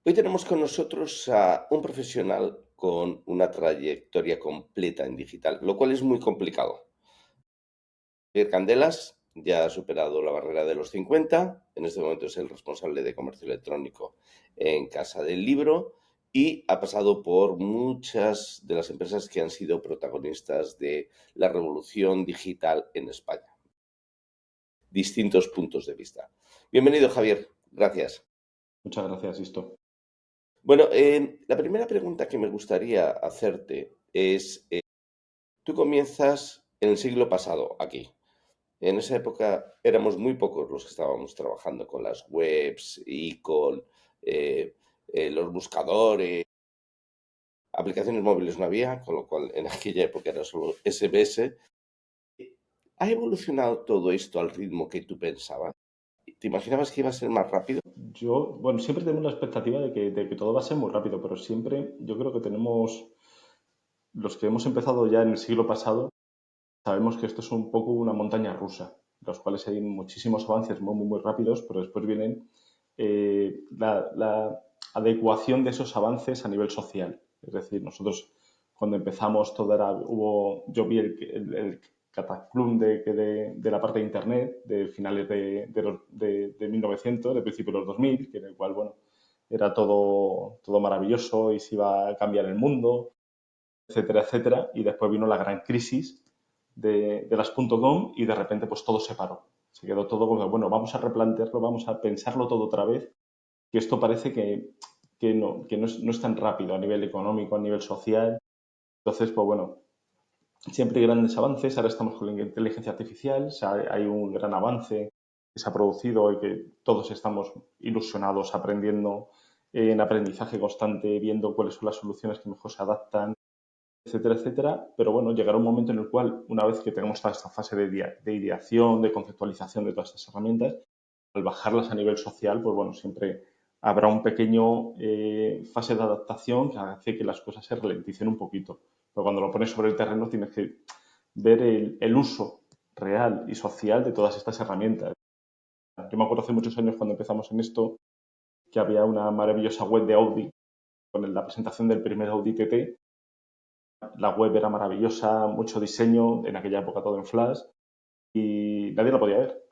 Hoy tenemos con nosotros a un profesional con una trayectoria completa en digital, lo cual es muy complicado. Javier Candelas ya ha superado la barrera de los 50, en este momento es el responsable de comercio electrónico en Casa del Libro y ha pasado por muchas de las empresas que han sido protagonistas de la revolución digital en España. Distintos puntos de vista. Bienvenido, Javier. Gracias. Muchas gracias, Isto. Bueno, la primera pregunta que me gustaría hacerte es, tú comienzas en el siglo pasado aquí. En esa época éramos muy pocos los que estábamos trabajando con las webs y con eh, los buscadores. Aplicaciones móviles no había, con lo cual en aquella época era solo SMS. ¿Ha evolucionado todo esto al ritmo que tú pensabas? ¿Te imaginabas que iba a ser más rápido? Bueno, siempre tenemos la expectativa de que todo va a ser muy rápido, pero siempre yo creo que tenemos, los que hemos empezado ya en el siglo pasado, sabemos que esto es un poco una montaña rusa, en los cuales hay muchísimos avances muy rápidos, pero después vienen la adecuación de esos avances a nivel social. Es decir, nosotros cuando empezamos todo era, yo vi el cataclum de la parte de Internet de finales de 1900, de principios de los 2000, que en el cual, bueno, era todo maravilloso y se iba a cambiar el mundo, etcétera, etcétera. Y después vino la gran crisis de las .com y de repente pues todo se paró. Se quedó todo como, bueno, vamos a replantearlo, vamos a pensarlo todo otra vez, que esto parece que no es tan rápido a nivel económico, a nivel social. Entonces, pues bueno, siempre hay grandes avances. Ahora estamos con la inteligencia artificial, o sea, hay un gran avance que se ha producido y que todos estamos ilusionados aprendiendo en aprendizaje constante, viendo cuáles son las soluciones que mejor se adaptan, etcétera, etcétera. Pero bueno, llegará un momento en el cual, una vez que tengamos toda esta fase de ideación, de conceptualización de todas estas herramientas, al bajarlas a nivel social, pues bueno, siempre habrá un pequeño fase de adaptación que hace que las cosas se ralenticen un poquito. Pero cuando lo pones sobre el terreno tienes que ver el uso real y social de todas estas herramientas. Yo me acuerdo hace muchos años cuando empezamos en esto que había una maravillosa web de Audi con la presentación del primer Audi TT. La web era maravillosa, mucho diseño, en aquella época todo en Flash, y nadie la podía ver,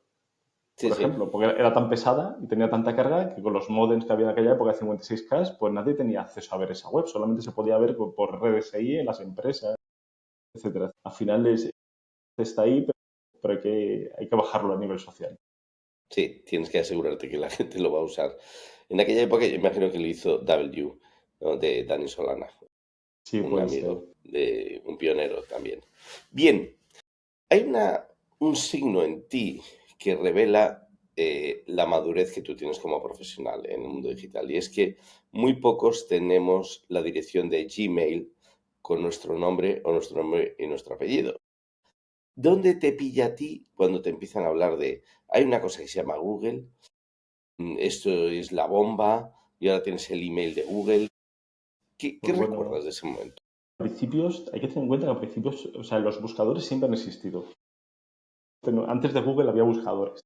Sí, por sí. ejemplo, porque era tan pesada y tenía tanta carga que con los modems que había en aquella época de 56K, pues nadie tenía acceso a ver esa web, solamente se podía ver por redes ahí en las empresas, etcétera. Al final está ahí, pero hay que bajarlo a nivel social. Sí, tienes que asegurarte que la gente lo va a usar. En aquella época yo imagino que lo hizo W, ¿no? De Dani Solana, Sí, un puede ser. amigo de un pionero también. Bien, hay un signo en ti que revela la madurez que tú tienes como profesional en el mundo digital, y es que muy pocos tenemos la dirección de Gmail con nuestro nombre o nuestro nombre y nuestro apellido. ¿Dónde te pilla a ti cuando te empiezan a hablar de, hay una cosa que se llama Google, esto es la bomba, y ahora tienes el email de Google? ¿Qué Pues bueno, recuerdas de ese momento? a principios, hay que tener en cuenta que a principios, o sea, los buscadores siempre han existido. Antes de Google había buscadores.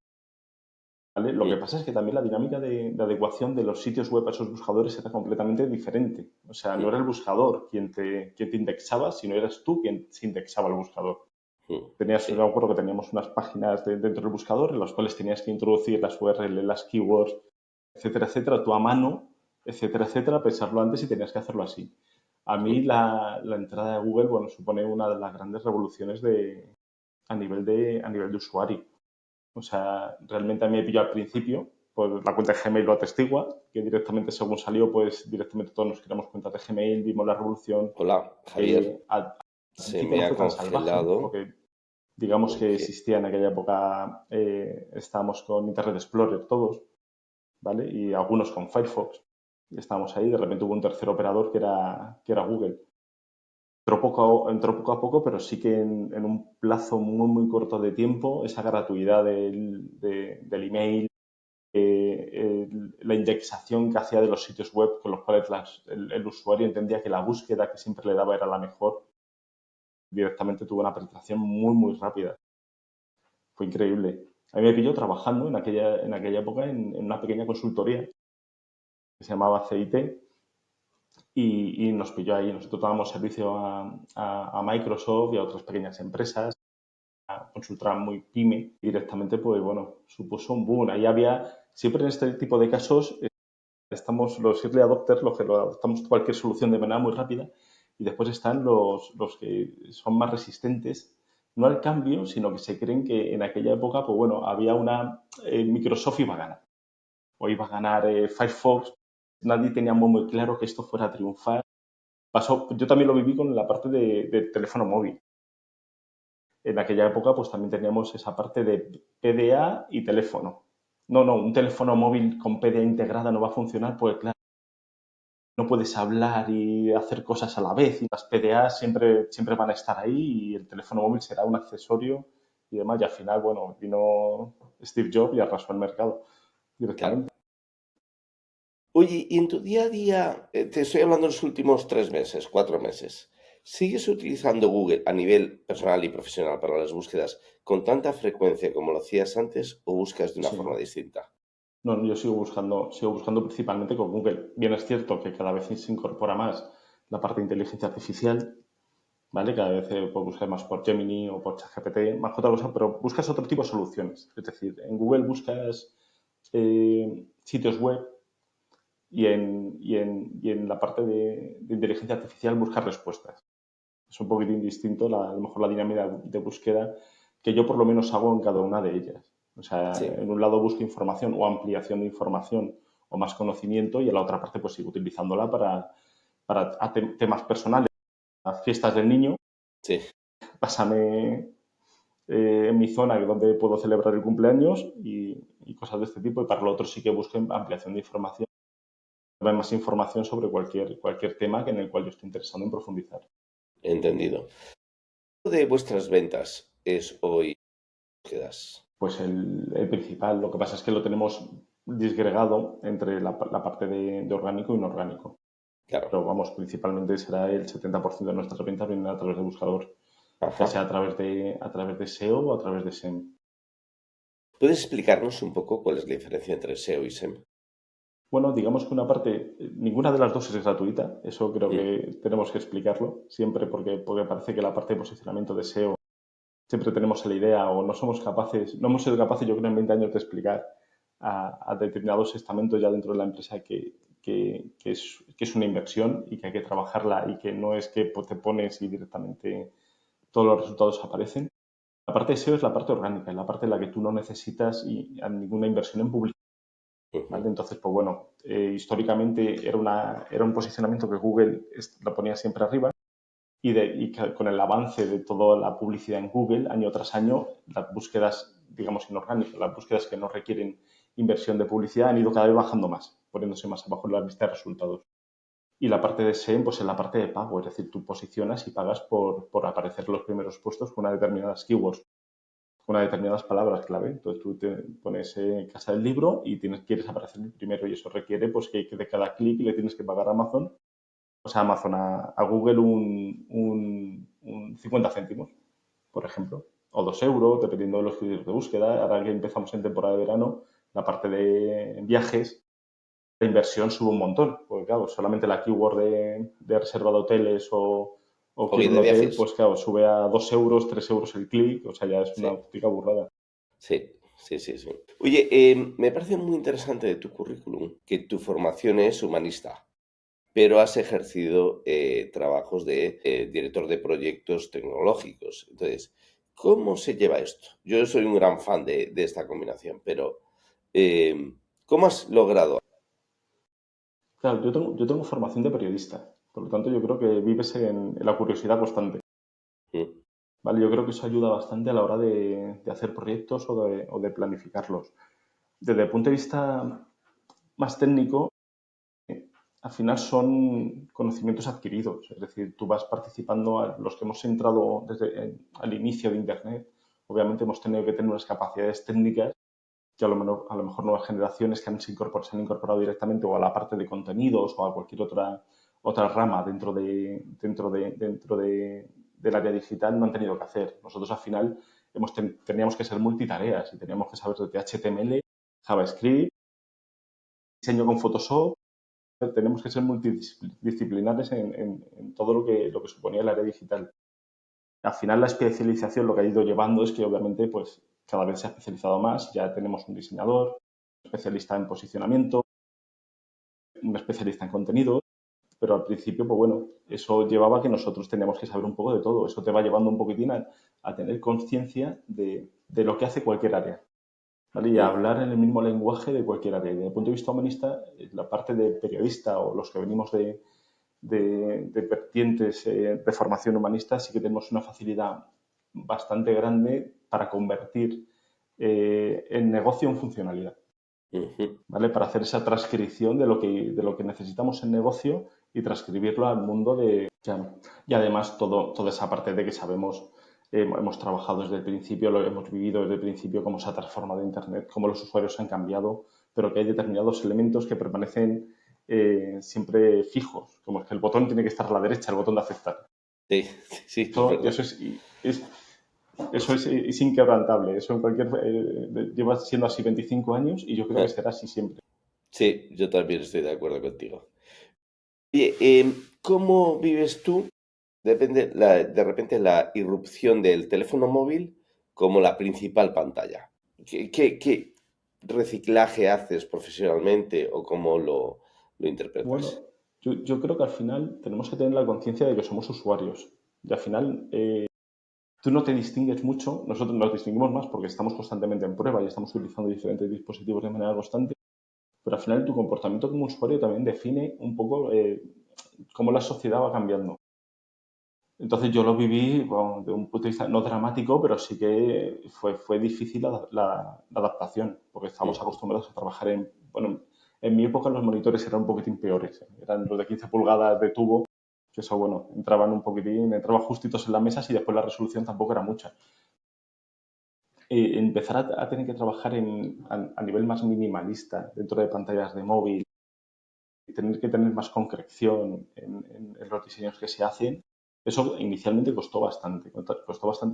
¿Vale? Lo que Mm, pasa es que también la dinámica de adecuación de los sitios web a esos buscadores era completamente diferente. O sea, no mm, era el buscador quien te indexaba, sino eras tú quien se indexaba al buscador. Yo me sí. acuerdo que teníamos unas páginas dentro del buscador en las cuales tenías que introducir las URL, las keywords, etcétera, etcétera, tú a mano, etcétera, etcétera, pensarlo antes y tenías que hacerlo así. A mí la entrada de Google, bueno, supone una de las grandes revoluciones a nivel de usuario. O sea, realmente a mí me pilló al principio, pues la cuenta de Gmail lo atestigua, que directamente según salió, pues directamente todos nos creamos cuentas de Gmail, vimos la revolución. Hola, Javier. Al Se principio no me ha fue tan salvaje, congelado porque digamos que porque... existía en aquella época, estábamos con Internet Explorer todos, ¿vale? Y algunos con Firefox. Y estábamos ahí, de repente hubo un tercer operador que era Google. Entró poco a poco, pero sí que en un plazo muy corto de tiempo, esa gratuidad del email, la indexación que hacía de los sitios web con los cuales el usuario entendía que la búsqueda que siempre le daba era la mejor, directamente tuvo una penetración muy rápida. Fue increíble. A mí me pilló trabajando en aquella época en una pequeña consultoría. que se llamaba CIT, y nos pilló ahí. Nosotros dábamos servicio a Microsoft y a otras pequeñas empresas, a consultora muy pyme, y directamente, pues bueno, supuso un boom. Ahí había, siempre en este tipo de casos, estamos los early adopters, los que lo adoptamos cualquier solución de manera muy rápida, y después están los que son más resistentes, no al cambio, sino que se creen que en aquella época, pues bueno, había una, Microsoft iba a ganar, o iba a ganar Firefox, nadie tenía muy claro que esto fuera a triunfar. Pasó, yo también lo viví con la parte de teléfono móvil. En aquella época, pues también teníamos esa parte de PDA y teléfono. No, un teléfono móvil con PDA integrada no va a funcionar, pues claro, no puedes hablar y hacer cosas a la vez, y las PDA siempre van a estar ahí, y el teléfono móvil será un accesorio y demás. Y al final, bueno, vino Steve Jobs y arrasó el mercado Claro. directamente. Oye, y en tu día a día, te estoy hablando de los últimos 3 meses, 4 meses, ¿sigues utilizando Google a nivel personal y profesional para las búsquedas con tanta frecuencia como lo hacías antes o buscas de una forma Sí. distinta? No, yo sigo buscando principalmente con Google. Bien es cierto que cada vez se incorpora más la parte de inteligencia artificial, ¿vale? Cada vez puedes buscar más por Gemini o por ChatGPT, más que otra cosa, pero buscas otro tipo de soluciones. Es decir, en Google buscas sitios web, y en la parte de inteligencia artificial buscas respuestas. Es un poquitín distinto, a lo mejor la dinámica de búsqueda que yo por lo menos hago en cada una de ellas. O sea, Sí, en un lado busco información o ampliación de información o más conocimiento, y en la otra parte pues sigo utilizándola para temas personales, las fiestas del niño. sí, Pásame en mi zona donde puedo celebrar el cumpleaños, y cosas de este tipo. Y para lo otro sí que busco ampliación de información, más información sobre cualquier tema en el cual yo estoy interesado en profundizar. entendido. De vuestras ventas es hoy búsquedas. Pues el principal, lo que pasa es que lo tenemos disgregado entre la parte de orgánico y no orgánico. Claro. Pero vamos, principalmente será el 70% de nuestras ventas vienen a través de buscador, ya Ajá. sea a través de SEO o a través de SEM. ¿Puedes explicarnos un poco cuál es la diferencia entre SEO y SEM? Bueno, digamos que una parte, ninguna de las dos es gratuita, eso creo Mm, que tenemos que explicarlo siempre, porque parece que la parte de posicionamiento de SEO siempre tenemos la idea, o no hemos sido capaces, yo creo, en 20 años de explicar a determinados estamentos ya dentro de la empresa que es una inversión y que hay que trabajarla, y que no es que te pones y directamente todos los resultados aparecen. La parte de SEO es la parte orgánica, es la parte en la que tú no necesitas ninguna inversión en publicidad, ¿vale? ujú. Entonces, pues bueno, históricamente era un posicionamiento que Google lo ponía siempre arriba, y con el avance de toda la publicidad en Google, año tras año, las búsquedas, digamos, inorgánicas, las búsquedas que no requieren inversión de publicidad, han ido cada vez bajando más, poniéndose más abajo en la lista de resultados. Y la parte de SEM, pues es la parte de pago, es decir, tú posicionas y pagas por aparecer en los primeros puestos con unas determinadas keywords, con unas determinadas palabras clave. Entonces tú te pones casa del libro y quieres aparecer el primero, y eso requiere pues que de cada clic le tienes que pagar a Amazon, o sea, Amazon, a Google un 50 céntimos, por ejemplo, o 2 euros, dependiendo de los criterios de búsqueda. Ahora que empezamos en temporada de verano, la parte de viajes, la inversión sube un montón, porque claro, solamente la keyword de reserva de hoteles o ¿O quiero guía un de hotel, viajes? pues claro, sube a 2 euros, 3 euros el clic, o sea, ya es una Sí, auténtica burrada. sí, sí, sí, sí. Oye, me parece muy interesante de tu currículum que tu formación es humanista, pero has ejercido trabajos de director de proyectos tecnológicos. Entonces, ¿cómo se lleva esto? Yo soy un gran fan de esta combinación, pero eh, ¿cómo has logrado? Claro, yo tengo formación de periodista, por lo tanto yo creo que vives en la curiosidad constante. Mm, ¿Vale? Yo creo que eso ayuda bastante a la hora de hacer proyectos o de planificarlos. Desde el punto de vista más técnico, al final son conocimientos adquiridos. Es decir, tú vas participando, los que hemos entrado desde al inicio de Internet, obviamente hemos tenido que tener unas capacidades técnicas que a lo mejor nuevas generaciones que se han incorporado directamente o a la parte de contenidos o a cualquier otra rama dentro del área digital no han tenido que hacer. Nosotros al final teníamos que ser multitareas y teníamos que saber de HTML, JavaScript, diseño con Photoshop, tenemos que ser multidisciplinares en todo lo que suponía el área digital. Al final la especialización lo que ha ido llevando es que obviamente pues cada vez se ha especializado más, ya tenemos un diseñador, un especialista en posicionamiento, un especialista en contenido, pero al principio pues bueno, eso llevaba a que nosotros teníamos que saber un poco de todo, eso te va llevando un poquitín a tener conciencia de lo que hace cualquier área. ¿Vale? Y a Mm, hablar en el mismo lenguaje de cualquier área. Y desde el punto de vista humanista, la parte de periodista o los que venimos de vertientes de formación humanista, sí que tenemos una facilidad bastante grande para convertir el negocio en funcionalidad, ujú. ¿vale? Para hacer esa transcripción de lo que necesitamos en negocio y transcribirlo al mundo de... Y además toda esa parte de que sabemos, hemos trabajado desde el principio, lo hemos vivido desde el principio, cómo se ha transformado Internet, cómo los usuarios han cambiado, pero que hay determinados elementos que permanecen siempre fijos, como es que el botón tiene que estar a la derecha, el botón de aceptar. Sí, sí, es Eso, verdad. eso es, eso es inquebrantable. Eso en cualquier, lleva siendo así 25 años y yo creo que será así siempre. Sí, yo también estoy de acuerdo contigo. Oye, ¿cómo vives tú de repente la irrupción del teléfono móvil como la principal pantalla? ¿Qué reciclaje haces profesionalmente o cómo lo Bueno, interpretas? yo creo que al final tenemos que tener la conciencia de que somos usuarios. Y al final tú no te distingues mucho, nosotros nos distinguimos más porque estamos constantemente en prueba y estamos utilizando diferentes dispositivos de manera constante, pero al final tu comportamiento como usuario también define un poco cómo la sociedad va cambiando. Entonces yo lo viví bueno, de un punto de vista no dramático, pero sí que fue difícil la adaptación, porque estamos Ujú. acostumbrados a trabajar bueno, en mi época los monitores eran un poquitín peores, eran los de 15 pulgadas de tubo, que eso, bueno, entraban justitos en las mesas y después la resolución tampoco era mucha. Empezar a tener que trabajar a nivel más minimalista dentro de pantallas de móvil, y tener que tener más concreción en los diseños que se hacen, eso inicialmente costó bastante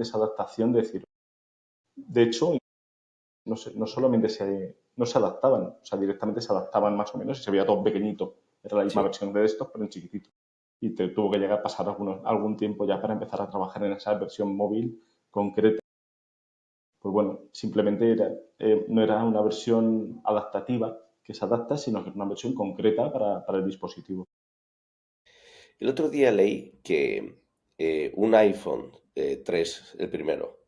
esa adaptación de decir, de hecho, no solamente no se adaptaban, o sea, directamente se adaptaban más o menos y se veía todo pequeñito, era la misma Sí. versión de estos, pero en chiquitito. Y te tuvo que llegar a pasar algún tiempo ya para empezar a trabajar en esa versión móvil concreta. Pues bueno, simplemente no era una versión adaptativa que se adapta, sino que es una versión concreta para el dispositivo. El otro día leí que un iPhone 3, el primero,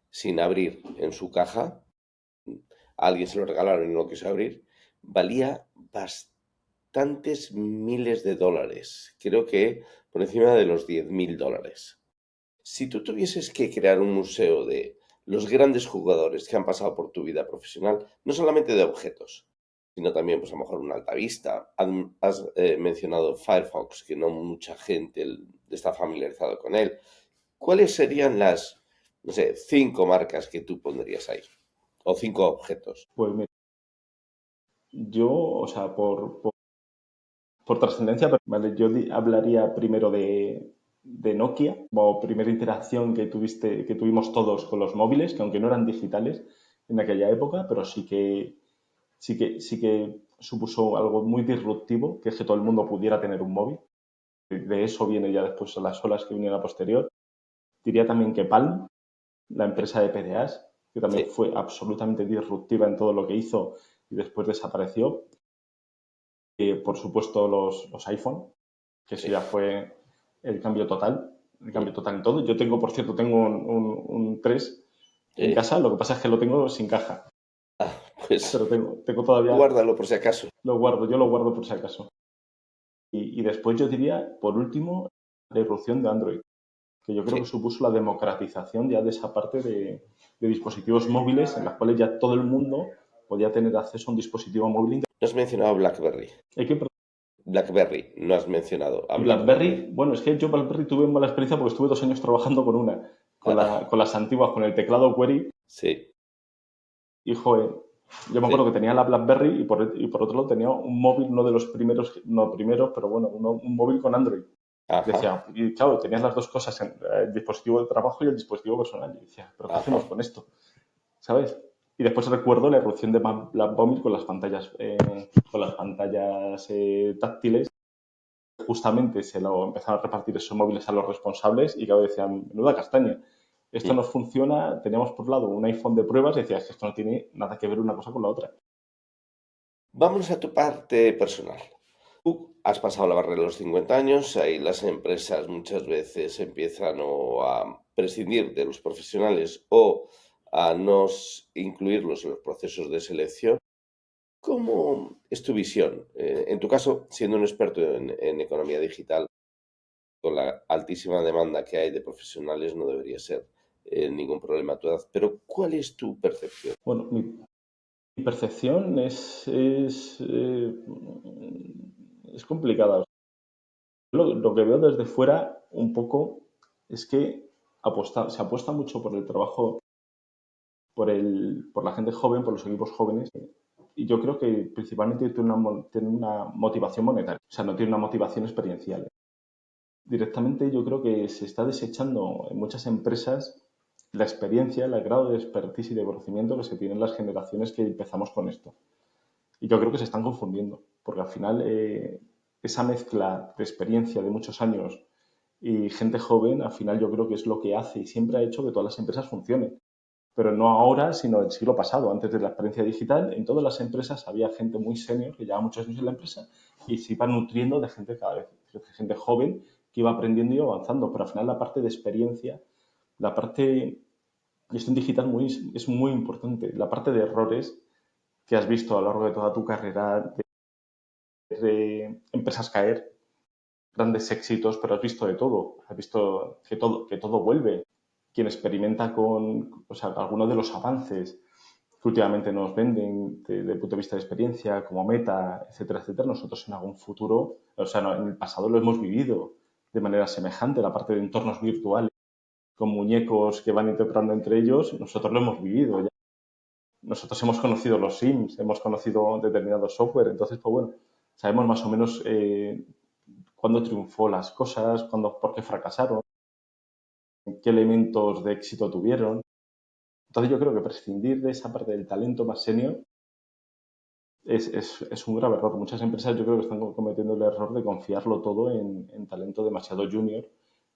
sin abrir en su caja, a alguien se lo regalaron y no lo quiso abrir, valía bastantes miles de dólares. Creo que por encima de los 10.000 dólares. Si tú tuvieses que crear un museo de los grandes jugadores que han pasado por tu vida profesional, no solamente de objetos, sino también, pues a lo mejor una Altavista. Has mencionado Firefox, que no mucha gente está familiarizado con él. ¿Cuáles serían las, no sé, 5 marcas que tú pondrías ahí? O 5 objetos. Pues mira, yo, o sea, por trascendencia, ¿vale? Hablaría primero de Nokia, como primera interacción que tuvimos todos con los móviles, que aunque no eran digitales en aquella época, pero sí que supuso algo muy disruptivo, que es que todo el mundo pudiera tener un móvil. De eso viene ya después las olas que vinieron a posterior. Diría también que Palm, la Sí, empresa de PDAs, que también sí, fue absolutamente disruptiva en todo lo que hizo y después desapareció. Por supuesto, los iPhone, que eso sí. ya fue el cambio Mm. total en todo. Yo tengo, por cierto, tengo un 3 en Sí. casa, lo que pasa es que lo tengo sin caja, Ah, pues pero tengo todavía, guárdalo por si acaso. yo lo guardo por si acaso. Y después yo diría, por último, la irrupción de Android, que yo creo que Sí. supuso la democratización ya de esa parte de dispositivos móviles en las cuales ya todo el mundo podía tener acceso a un dispositivo móvil. No has mencionado BlackBerry. Hay que BlackBerry, no has mencionado a Y BlackBerry. BlackBerry, bueno, es que yo BlackBerry tuve mala experiencia porque estuve 2 años trabajando con una, Ah, con las antiguas, con el teclado Query, sí, y joder, yo me acuerdo que sí. tenía la BlackBerry y por otro lado tenía un móvil, no de los primeros, no primeros, pero bueno, un móvil con Android. Ajá, Decía, y claro, tenías las dos cosas, el dispositivo de trabajo y el dispositivo personal. Y decía, ¿pero qué hacemos ajá. con esto? ¿Sabes? Y después recuerdo la erupción de Black Vomit con las pantallas táctiles. Justamente se lo empezaron a repartir esos móviles a los responsables y claro, decían, menuda castaña, esto Mm. nos funciona, teníamos por un lado un iPhone de pruebas y decías que esto no tiene nada que ver una cosa con la otra. Vamos a tu parte personal. Tú has pasado la barrera de los 50 años, ahí las empresas muchas veces empiezan o a prescindir de los profesionales o a no incluirlos en los procesos de selección. ¿Cómo es tu visión? En tu caso, siendo un experto en economía digital, con la altísima demanda que hay de profesionales, no debería ser ningún problema a tu edad. Pero, ¿cuál es tu percepción? Bueno, mi percepción es complicada. Lo que veo desde fuera un poco es que se apuesta mucho por el trabajo, por la gente joven, por los equipos jóvenes. Y yo creo que principalmente tiene una motivación monetaria, o sea, no tiene una motivación experiencial. Directamente yo creo que se está desechando en muchas empresas la experiencia, el grado de expertise y de conocimiento que se tienen las generaciones que empezamos con esto. Y yo creo que se están confundiendo, porque al final esa mezcla de experiencia de muchos años y gente joven, al final yo creo que es lo que hace y siempre ha hecho que todas las empresas funcionen. Pero no ahora, sino el siglo pasado, antes de la experiencia digital, en todas las empresas había gente muy senior que llevaba muchos años en la empresa y se iba nutriendo de gente cada vez, de gente joven que iba aprendiendo y avanzando. Pero al final la parte de experiencia, la parte, y esto en digital es muy importante, la parte de errores que has visto a lo largo de toda tu carrera, de empresas caer, grandes éxitos, pero has visto de todo. Has visto que todo vuelve. Quien experimenta o sea, algunos de los avances que últimamente nos venden desde el punto de vista de experiencia, como Meta, etcétera, etcétera, nosotros en algún futuro, o sea, en el pasado lo hemos vivido de manera semejante, la parte de entornos virtuales con muñecos que van interpretando entre ellos, nosotros lo hemos vivido ya. Nosotros hemos conocido los Sims, hemos conocido determinados software, entonces, pues bueno, sabemos más o menos cuándo triunfó las cosas, por qué fracasaron, qué elementos de éxito tuvieron. Entonces yo creo que prescindir de esa parte del talento más senior es un grave error. Muchas empresas yo creo que están cometiendo el error de confiarlo todo en talento demasiado junior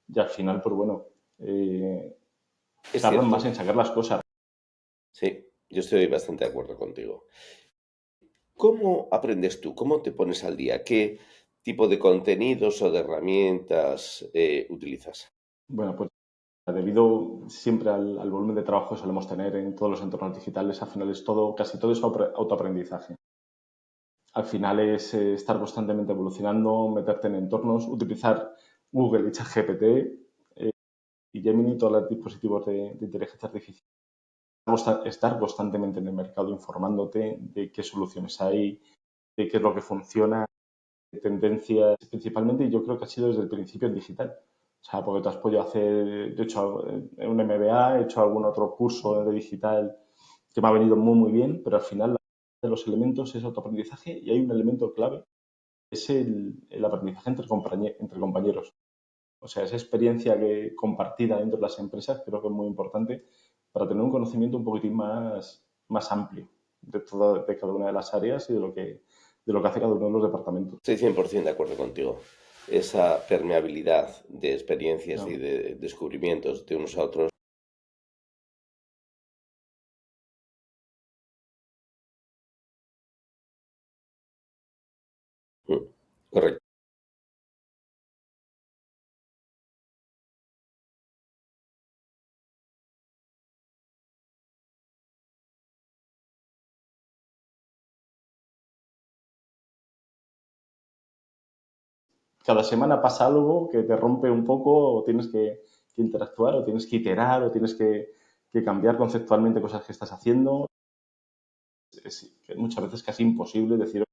y al final, pues bueno, eh, Es tardan más cierto, en sacar las cosas. sí, yo estoy bastante de acuerdo contigo. ¿Cómo aprendes tú? ¿Cómo te pones al día? ¿Qué tipo de contenidos o de herramientas utilizas? Bueno, pues debido siempre al volumen de trabajo que solemos tener en todos los entornos digitales, al final es todo, casi todo es autoaprendizaje. Al final es estar constantemente evolucionando, meterte en entornos, utilizar Google y ChatGPT y Gemini, todos los dispositivos de inteligencia artificial. Estar constantemente en el mercado informándote de qué soluciones hay, de qué es lo que funciona, de tendencias principalmente, y yo creo que ha sido desde el principio en digital. O sea, porque tú has podido hacer, yo he hecho un MBA, he hecho algún otro curso de digital que me ha venido muy, muy bien, pero al final de los elementos es autoaprendizaje y hay un elemento clave, es el aprendizaje entre compañeros. O sea, esa experiencia compartida dentro de las empresas creo que es muy importante para tener un conocimiento un poquitín más amplio de cada una de las áreas y de lo que hace cada uno de los departamentos. Estoy 100% de acuerdo contigo. Esa permeabilidad de experiencias y No. de descubrimientos de unos a otros. Mm, correcto. Cada semana pasa algo que te rompe un poco o tienes que interactuar o tienes que iterar o tienes que cambiar conceptualmente cosas que estás haciendo. Es muchas veces casi imposible decir,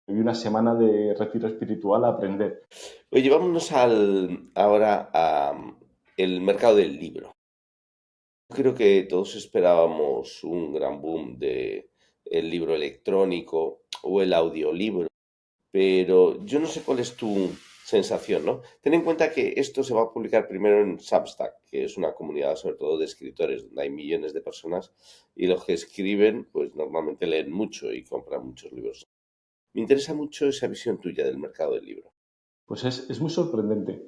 hoy una semana de retiro espiritual a aprender. Oye, vámonos ahora a el mercado del libro. Creo que todos esperábamos un gran boom de el libro electrónico o el audiolibro, pero yo no sé cuál es tu sensación, ¿no? Ten en cuenta que esto se va a publicar primero en Substack, que es una comunidad sobre todo de escritores, donde hay millones de personas y los que escriben, pues normalmente leen mucho y compran muchos libros. Me interesa mucho esa visión tuya del mercado del libro. Pues es muy sorprendente,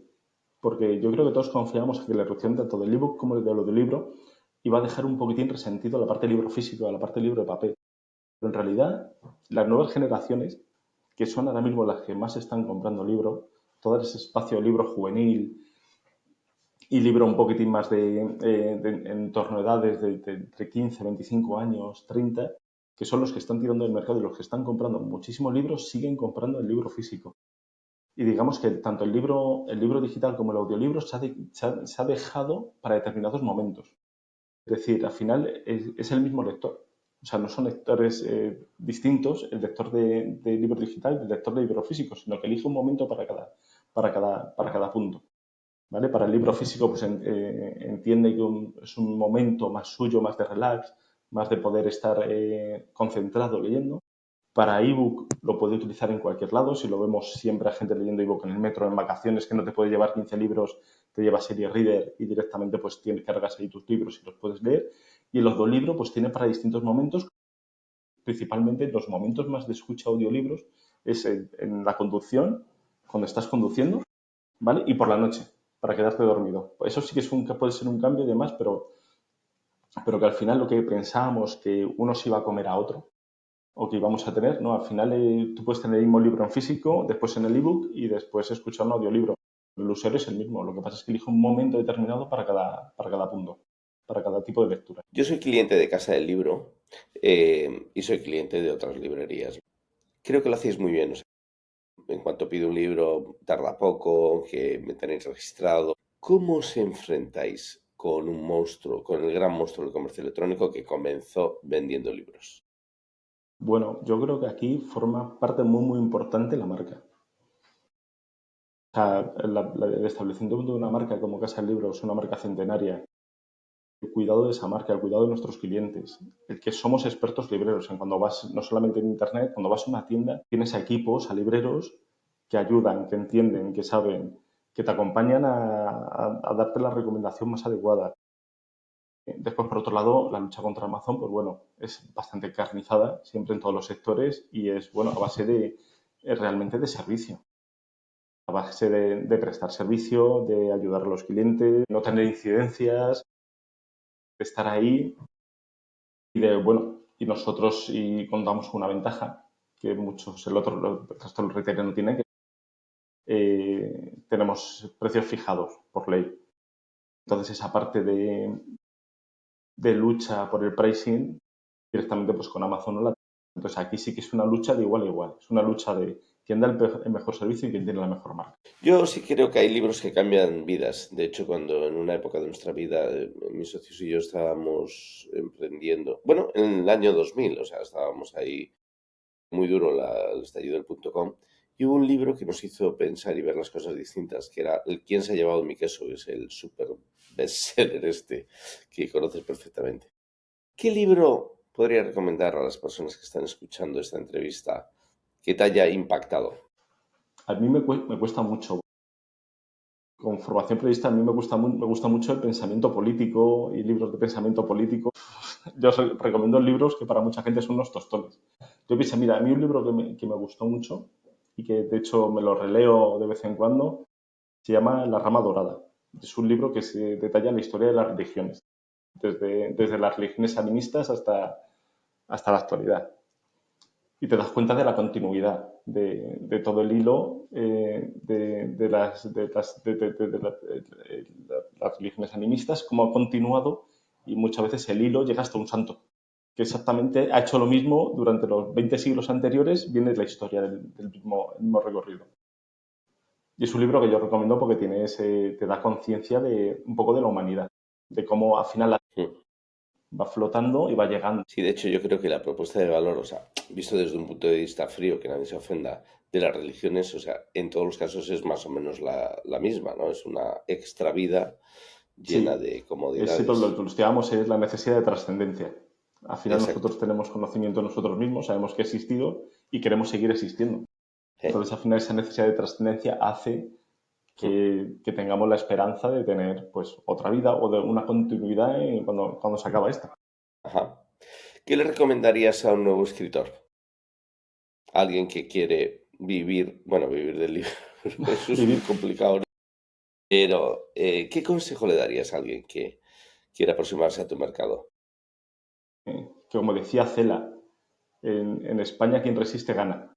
porque yo creo que todos confiamos en que la erupción tanto del ebook como del audiolibro iba a dejar un poquitín resentido la parte del libro físico, la parte del libro de papel. Pero en realidad, las nuevas generaciones, que son ahora mismo las que más están comprando libros, todo ese espacio de libro juvenil y libro un poquitín más en torno a edades de entre 15, 25 años, 30, que son los que están tirando del mercado y los que están comprando muchísimos libros, siguen comprando el libro físico. Y digamos que tanto el libro digital como el audiolibro se ha dejado para determinados momentos. Es decir, al final es el mismo lector. O sea, no son lectores distintos, el lector de libro digital y el lector de libro físico, sino que elige un momento para cada punto. ¿Vale? Para el libro físico, pues entiende que es un momento más suyo, más de relax, más de poder estar concentrado leyendo. Para ebook lo puede utilizar en cualquier lado. Si lo vemos siempre a gente leyendo ebook en el metro, en vacaciones, que no te puede llevar 15 libros, te lleva Serie Reader y directamente pues cargas ahí tus libros y los puedes leer. Y el audiolibro pues tiene para distintos momentos, principalmente los momentos más de escucha audiolibros es en la conducción, cuando estás conduciendo, ¿vale? Y por la noche, para quedarte dormido. Eso sí que puede ser un cambio y demás, pero que al final lo que pensábamos que uno se iba a comer a otro, o que íbamos a tener, ¿no? Al final tú puedes tener el mismo libro en físico, después en el ebook y después escuchar un audiolibro. El usuario es el mismo, lo que pasa es que elige un momento determinado para cada punto, para cada tipo de lectura. Yo soy cliente de Casa del Libro y soy cliente de otras librerías. Creo que lo hacéis muy bien. O sea, en cuanto pido un libro, tarda poco, que me tenéis registrado. ¿Cómo os enfrentáis con un monstruo, con el gran monstruo del comercio electrónico que comenzó vendiendo libros? Bueno, yo creo que aquí forma parte muy, muy importante la marca. O sea, el establecimiento de una marca como Casa del Libro es una marca centenaria. El cuidado de esa marca, el cuidado de nuestros clientes, el que somos expertos libreros. En cuando vas, no solamente en Internet, cuando vas a una tienda, tienes a equipos, a libreros que ayudan, que entienden, que saben, que te acompañan a darte la recomendación más adecuada. Después, por otro lado, la lucha contra Amazon, pues bueno, es bastante carnizada, siempre en todos los sectores, y es, bueno, a base realmente de servicio. A base de prestar servicio, de ayudar a los clientes, no tener incidencias, de estar ahí y nosotros y contamos con una ventaja que muchos, el resto del retail no tiene, que tenemos precios fijados por ley. Entonces esa parte de lucha por el pricing directamente pues con Amazon no la. Entonces aquí sí que es una lucha de igual a igual, es una lucha de quién da el mejor servicio y quién tiene la mejor marca. Yo sí creo que hay libros que cambian vidas. De hecho, cuando en una época de nuestra vida mis socios y yo estábamos emprendiendo, bueno, en el año 2000, o sea, estábamos ahí muy duro el estallido del .com, y hubo un libro que nos hizo pensar y ver las cosas distintas, que era El ¿Quién se ha llevado mi queso?, que es el super bestseller este que conoces perfectamente. ¿Qué libro podría recomendar a las personas que están escuchando esta entrevista que te haya impactado? A mí me cuesta mucho. Con formación periodista a mí me gusta mucho el pensamiento político y libros de pensamiento político. Yo recomiendo libros que para mucha gente son unos tostones. Yo pienso, mira, a mí un libro que me gustó mucho y que de hecho me lo releo de vez en cuando, se llama La rama dorada. Es un libro que se detalla la historia de las religiones, desde las religiones animistas hasta la actualidad. Y te das cuenta de la continuidad de todo el hilo las religiones animistas, cómo ha continuado y muchas veces el hilo llega hasta un santo, que exactamente ha hecho lo mismo durante los 20 siglos anteriores, viene la historia del mismo recorrido. Y es un libro que yo recomiendo porque te da conciencia de un poco de la humanidad, de cómo al final Mm. va flotando y va llegando. Sí, de hecho yo creo que la propuesta de valor, o sea, visto desde un punto de vista frío, que nadie se ofenda, de las religiones, o sea, en todos los casos es más o menos la misma, ¿no? Es una extra vida llena Sí, de sí, pero lo comodidades. que estudiamos es la necesidad de trascendencia. Al final Exacto. nosotros tenemos conocimiento de nosotros mismos, sabemos que ha existido y queremos seguir existiendo. Entonces, al final, esa necesidad de trascendencia hace que tengamos la esperanza de tener pues otra vida o de una continuidad cuando se acaba esta. Ajá. ¿Qué le recomendarías a un nuevo escritor? Alguien que quiere vivir, bueno, vivir del libro, eso es muy Vivir, complicado, ¿no? Pero, ¿qué consejo le darías a alguien que quiere aproximarse a tu mercado? que como decía Cela, en España quien resiste gana.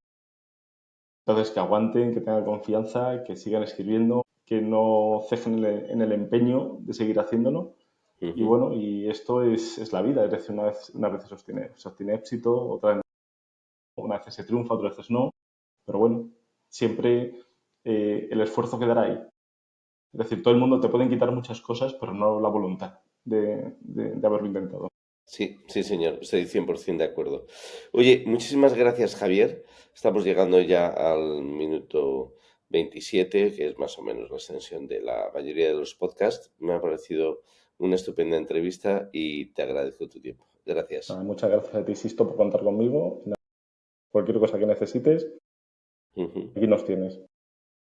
Entonces, que aguanten, que tengan confianza, que sigan escribiendo, que no cejen en el empeño de seguir haciéndolo. Y Ujú. bueno, y esto es la vida, es decir, una vez se obtiene éxito, otra vez, una vez se triunfa, otras veces no, pero bueno, siempre el esfuerzo quedará ahí. Es decir, todo el mundo te pueden quitar muchas cosas, pero no la voluntad de haberlo intentado. Sí, sí, señor, estoy 100% de acuerdo. Oye, muchísimas gracias, Javier. Estamos llegando ya al minuto 27, que es más o menos la extensión de la mayoría de los podcasts. Me ha parecido una estupenda entrevista y te agradezco tu tiempo. Gracias. Nada, muchas gracias a ti, Sisto, por contar conmigo. Cualquier cosa que necesites, Ujú. aquí nos tienes.